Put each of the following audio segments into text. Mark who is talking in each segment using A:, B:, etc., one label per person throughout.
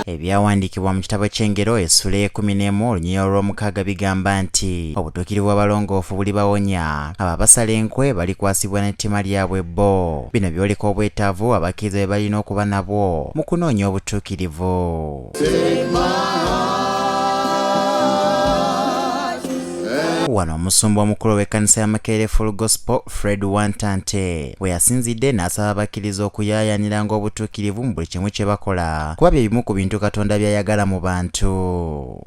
A: Ebyawandiikibwa mu kitabo ky'engero essula y'e11 olunyiriri olw'omukaaga bigamba nti obutukirivu abalongoofu buli bawonya, abo abasala enkwe balikwasibwa n'ettima lyabwe bo. Bino byoliko obwetaavu abakiriza bye balina okuba nabwo mu kunoonya obutukirivu. Wano Omusumba omukulu w'ekkanisa ya Makerere Gospel Fred Wantante we yasinzidde n'asaba Abakiriza okuyayaniranga obutukirivu mu buli kimu kye bakola, kuba bye bimu ku bintu Katonda by'ayagala mu bantu.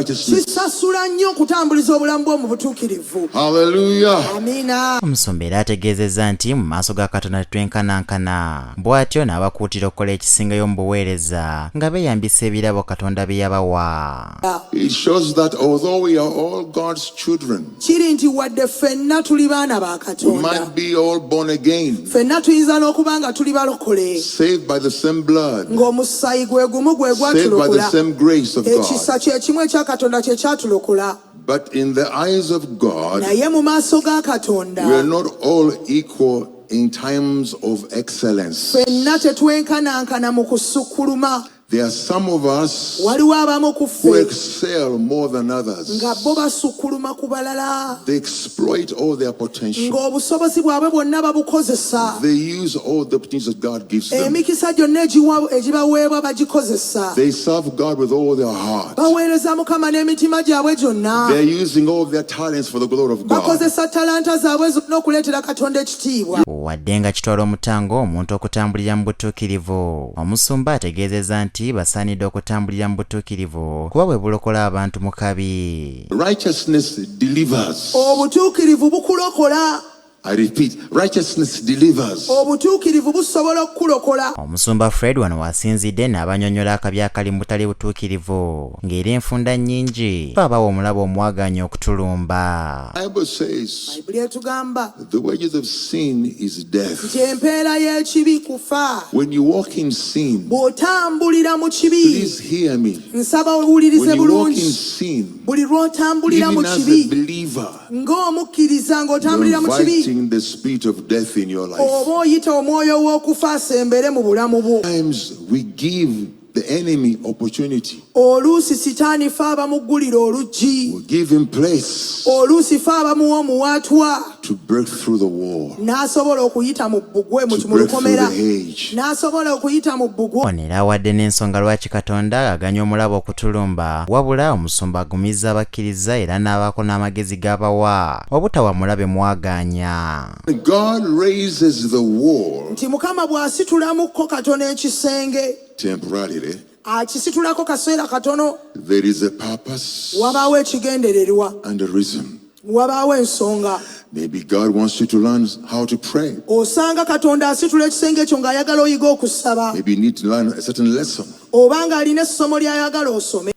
B: Kisasula nnyo okutambuliza obulamu bw'omu butuukirivu.
C: Hallelujah.
B: Amina.
A: Omusumba era ategeezezza nti mu maaso ga Katonda tetwenkanankana, bw'atyo n'abakuutira okukola ekisingayo mu buweereza nga beeyambisa ebirabo Katonda bye yabawa.
C: It shows that although we are all God's children,
B: kiri nti wadde ffenna tuli baana ba
C: we
B: Katonda,
C: might be all born again,
B: ffenna tuyinza n'okuba nga tuli balokole,
C: saved by the same blood,
B: ng'omusaayi gwe gumu gwe
C: saved by the
B: gwatulokola,
C: same grace of
B: ekisa
C: God.
B: kye kimu ekya Katonda kye kyatulokola.
C: But in the eyes of God,
B: Naye mu maaso ga Katonda
C: we are not all equal in times of excellence.
B: ffenna tetwenkanankana mu kusukkuluma.
C: There are some of us
B: Waliwo abamu ku
C: who
B: ffe
C: excel more than others.
B: nga bo basukkuluma ku balala,
C: They exploit all their potential.
B: ng'obusobozi bwabwe bwonna babukozesa,
C: They use all the opportunities that God gives them.
B: emikisa gyonna egibaweebwa bagikozesa,
C: They serve God with all their heart.
B: baweereza Mukama n'emitima gyabwe gyonna,
C: They're using all their talents for the glory of God.
B: bakozesa talanta zaabwe zonna okuleetera Katonda ekitiibwa.
A: Wadde nga kitwala omutango omuntu okutambulira mu butuukirivu, Omusumba ategeezezza nti basaanidde okutambulira mu butuukirivu kuba bwe bulokola abantu mu kabi.
C: Righteousness delivers.
B: Obutuukirivu bukulokola.
C: I repeat, righteousness delivers.
B: Obutuukirivu busobola okukulokola.
A: Omusumba Fred wano wasinzidde n'abanyonnyola akabi akali mu butali butuukirivu, ng'era enfunda nnyingi baabawa omulabo omwaganya okutulumba.
C: The Bible says
B: Bayibuli etugamba
C: the wages of sin is death.
B: nti empeera y'ekibi kufa.
C: When you walk in sin,
B: Bw'otambulira mu kibi,
C: please hear me.
B: nsaba owulirize
C: When you walk in
B: bulungi,
C: sin,
B: buli lw'otambulira mu
C: even as a
B: kibi
C: believer,
B: ng'omukkiriza
C: you're
B: ng'otambulira mu kibi,
C: inviting the spirit of death in your life.
B: oba oyita omwoyo w'okufa asembere mu bulamu bwo.
C: Sometimes we give the enemy opportunity.
B: Oluusi sitaani fe abamuggulira oluggi,
C: We give him place
B: oluusi fe abamuwa omuwaatwa,
C: to break through the wall,
B: n'asobola okuyita mu bbugwe mu
C: to break through
B: lukomera,
C: the hedge.
B: n'asobola okuyita mu bbugwe.
A: Ono era awadde n'ensonga lwaki Katonda aganya omulabo okutulumba, wabula Omusumba agumizza Abakiriza era n'abaako n'amagezi g'abawa obutawa mulabe mwaganya.
C: God raises the wall
B: Nti Mukama bw'asitulamukko katono ekisenge,
C: temporarily.
B: akisitulako kaseera katono,
C: There is a purpose
B: wabaawo ekigendererwa,
C: and a reason.
B: wabaawo ensonga.
C: Maybe God wants you to learn how to pray.
B: Osanga Katonda asitula ekisenge ekyo ng'ayagala oyiga okusaba,
C: Maybe you need to learn a certain lesson.
B: oba ng'alina essomo ly'ayagala osome.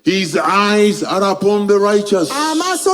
C: His eyes are upon the righteous.
B: Amaaso